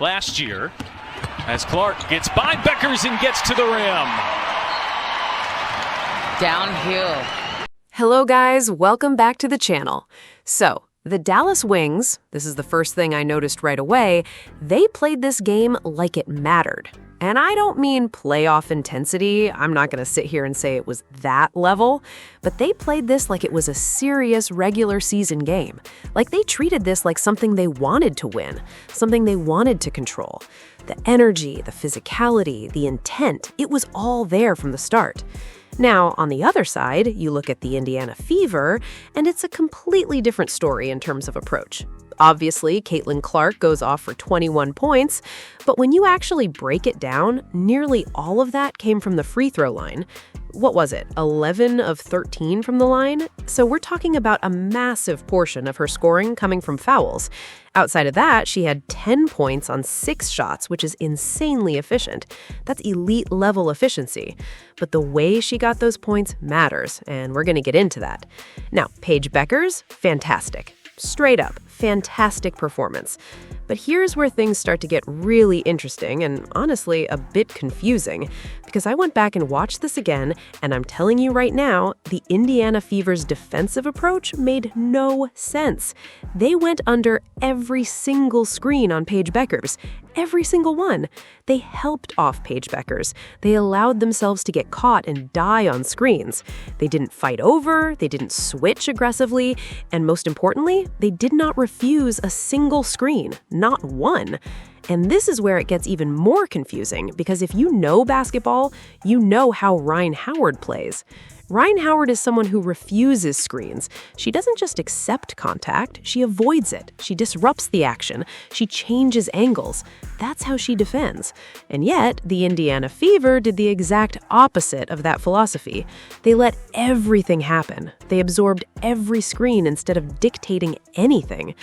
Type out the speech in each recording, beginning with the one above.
last year as Clark gets by Bueckers and gets to the rim. Downhill. Hello guys, welcome back to the channel. So, the Dallas Wings, this is the first thing I noticed right away, they played this game like it mattered. And I don't mean playoff intensity, I'm not going to sit here and say it was that level, but they played this like it was a serious regular season game. Like they treated this like something they wanted to win, something they wanted to control. The energy, the physicality, the intent, it was all there from the start. Now, on the other side, you look at the Indiana Fever, and it's a completely different story in terms of approach. Obviously, Caitlin Clark goes off for 21 points, but when you actually break it down, nearly all of that came from the free throw line. What was it, 11 of 13 from the line? So we're talking about a massive portion of her scoring coming from fouls. Outside of that, she had 10 points on 6 shots, which is insanely efficient. That's elite-level efficiency. But the way she got those points matters, and we're going to get into that. Now, Paige Bueckers, fantastic. Straight up, fantastic performance. But here's where things start to get really interesting and honestly a bit confusing, because I went back and watched this again, and I'm telling you right now, the Indiana Fever's defensive approach made no sense. They went under every single screen on Paige Bueckers, every single one. They helped off Paige Bueckers. They allowed themselves to get caught and die on screens. They didn't fight over, they didn't switch aggressively, and most importantly, they did not refuse a single screen, not one. And this is where it gets even more confusing, because if you know basketball, you know how Rhyne Howard plays. Rhyne Howard is someone who refuses screens. She doesn't just accept contact, she avoids it. She disrupts the action. She changes angles. That's how she defends. And yet, the Indiana Fever did the exact opposite of that philosophy. They let everything happen. They absorbed every screen instead of dictating anything.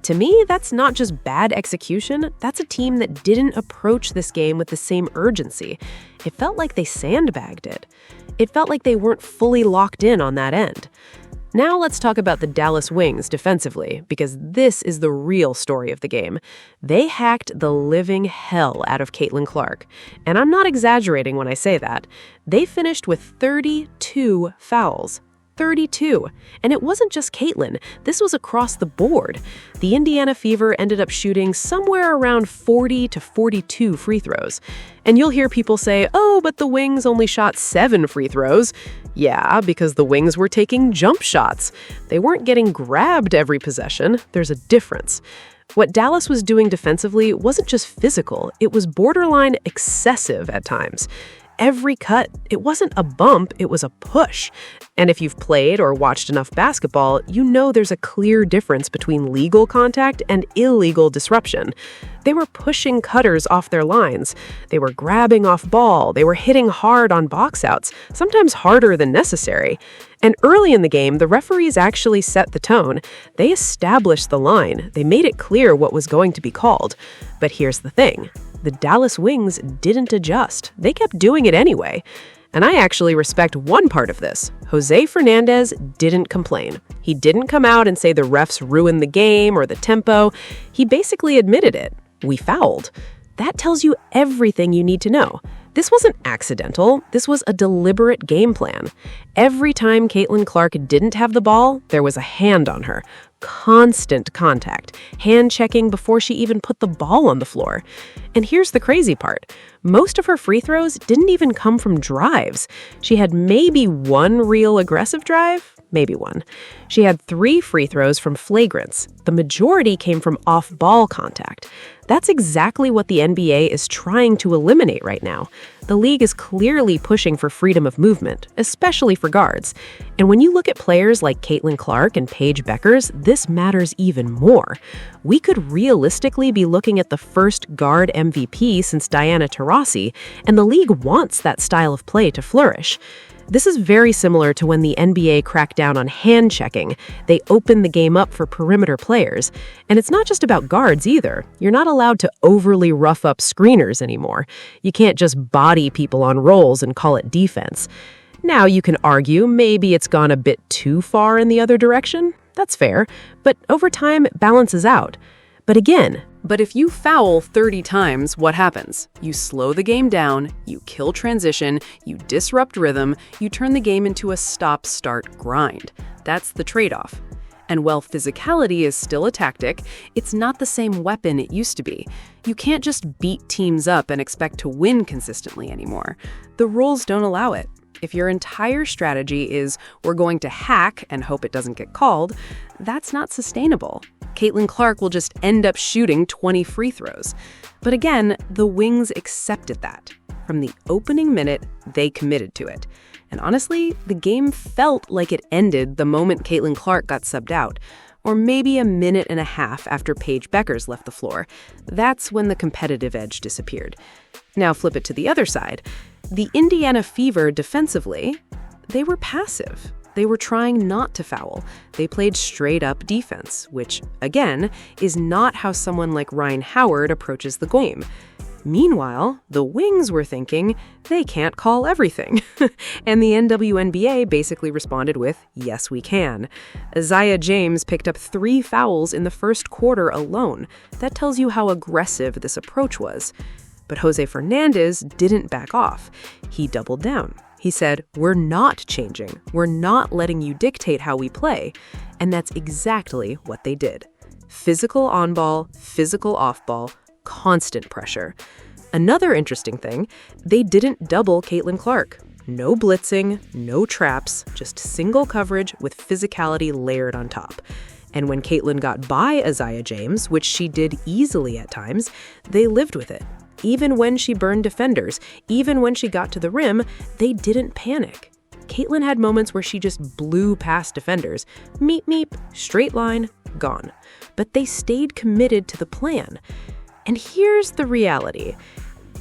To me, that's not just bad execution, that's a team that didn't approach this game with the same urgency. It felt like they sandbagged it. It felt like they weren't fully locked in on that end. Now let's talk about the Dallas Wings defensively, because this is the real story of the game. They hacked the living hell out of Caitlin Clark. And I'm not exaggerating when I say that. They finished with 32 fouls. 32. And it wasn't just Caitlin. This was across the board. The Indiana Fever ended up shooting somewhere around 40 to 42 free throws. And you'll hear people say, oh, but the Wings only shot 7 free throws. Yeah, because the Wings were taking jump shots. They weren't getting grabbed every possession. There's a difference. What Dallas was doing defensively wasn't just physical, it was borderline excessive at times. Every cut, it wasn't a bump, it was a push. And if you've played or watched enough basketball, you know there's a clear difference between legal contact and illegal disruption. They were pushing cutters off their lines. They were grabbing off ball. They were hitting hard on box outs, sometimes harder than necessary. And early in the game, the referees actually set the tone. They established the line. They made it clear what was going to be called. But here's the thing. The Dallas Wings didn't adjust. They kept doing it anyway. And I actually respect one part of this. Jose Fernandez didn't complain. He didn't come out and say the refs ruined the game or the tempo. He basically admitted it. We fouled. That tells you everything you need to know. This wasn't accidental. This was a deliberate game plan. Every time Caitlin Clark didn't have the ball, there was a hand on her. Constant contact, hand checking before she even put the ball on the floor. And here's the crazy part. Most of her free throws didn't even come from drives. She had maybe one real aggressive drive, maybe one. She had 3 free throws from flagrants. The majority came from off-ball contact. That's exactly what the NBA is trying to eliminate right now. The league is clearly pushing for freedom of movement, especially for guards. And when you look at players like Caitlin Clark and Paige Bueckers, this matters even more. We could realistically be looking at the first guard MVP since Diana Taurasi, and the league wants that style of play to flourish. This is very similar to when the NBA cracked down on hand checking. They opened the game up for perimeter players. And it's not just about guards either. You're not allowed to overly rough up screeners anymore. You can't just body people on rolls and call it defense. Now you can argue maybe it's gone a bit too far in the other direction. That's fair. But over time, it balances out. But again, But if you foul 30 times, what happens? You slow the game down, you kill transition, you disrupt rhythm, you turn the game into a stop-start grind. That's the trade-off. And while physicality is still a tactic, it's not the same weapon it used to be. You can't just beat teams up and expect to win consistently anymore. The rules don't allow it. If your entire strategy is, we're going to hack and hope it doesn't get called, that's not sustainable. Caitlin Clark will just end up shooting 20 free throws. But again, the Wings accepted that. From the opening minute, they committed to it. And honestly, the game felt like it ended the moment Caitlin Clark got subbed out, or maybe a minute and a half after Paige Bueckers left the floor. That's when the competitive edge disappeared. Now flip it to the other side. The Indiana Fever defensively, they were passive. They were trying not to foul. They played straight-up defense, which, again, is not how someone like Ryan Howard approaches the game. Meanwhile, the Wings were thinking they can't call everything. And the WNBA basically responded with, yes, we can. Isaiah James picked up 3 fouls in the first quarter alone. That tells you how aggressive this approach was. But Jose Fernandez didn't back off. He doubled down. He said, we're not changing. We're not letting you dictate how we play. And that's exactly what they did. Physical on-ball, physical off-ball, constant pressure. Another interesting thing, they didn't double Caitlin Clark. No blitzing, no traps, just single coverage with physicality layered on top. And when Caitlin got by Isaiah James, which she did easily at times, they lived with it. Even when she burned defenders, even when she got to the rim, they didn't panic. Caitlin had moments where she just blew past defenders. Meep, meep, straight line, gone. But they stayed committed to the plan. And here's the reality.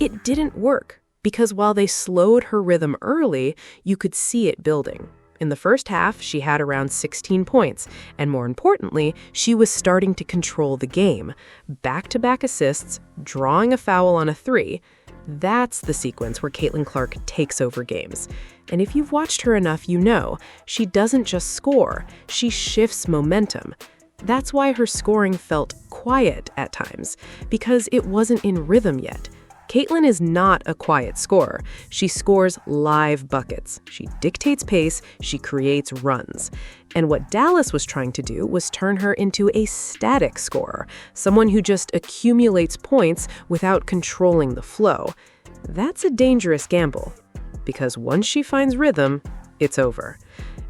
It didn't work, because while they slowed her rhythm early, you could see it building. In the first half, she had around 16 points, and more importantly, she was starting to control the game. Back-to-back assists, drawing a foul on a 3. That's the sequence where Caitlin Clark takes over games. And if you've watched her enough, you know, she doesn't just score, she shifts momentum. That's why her scoring felt quiet at times, because it wasn't in rhythm yet. Caitlin is not a quiet scorer. She scores live buckets. She dictates pace. She creates runs. And what Dallas was trying to do was turn her into a static scorer, someone who just accumulates points without controlling the flow. That's a dangerous gamble, because once she finds rhythm, it's over.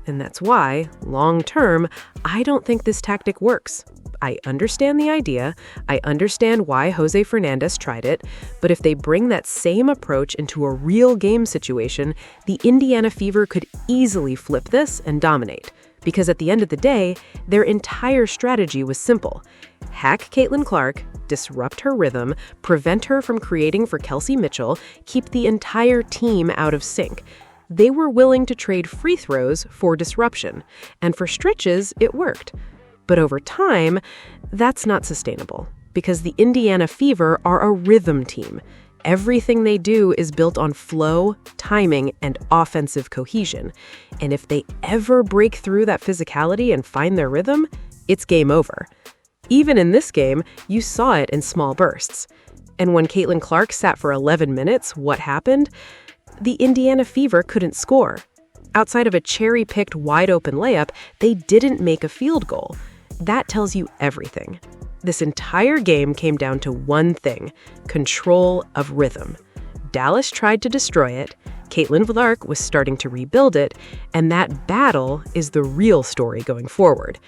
And that's why, long-term, I don't think this tactic works. I understand the idea, I understand why Jose Fernandez tried it, but if they bring that same approach into a real game situation, the Indiana Fever could easily flip this and dominate. Because at the end of the day, their entire strategy was simple. Hack Caitlin Clark, disrupt her rhythm, prevent her from creating for Kelsey Mitchell, keep the entire team out of sync. They were willing to trade free throws for disruption, and for stretches, it worked. But over time, that's not sustainable, because the Indiana Fever are a rhythm team. Everything they do is built on flow, timing, and offensive cohesion. And if they ever break through that physicality and find their rhythm, it's game over. Even in this game, you saw it in small bursts. And when Caitlin Clark sat for 11 minutes, what happened? The Indiana Fever couldn't score. Outside of a cherry-picked wide-open layup, they didn't make a field goal. That tells you everything. This entire game came down to one thing: control of rhythm. Dallas tried to destroy it, Caitlin Clark was starting to rebuild it, and that battle is the real story going forward.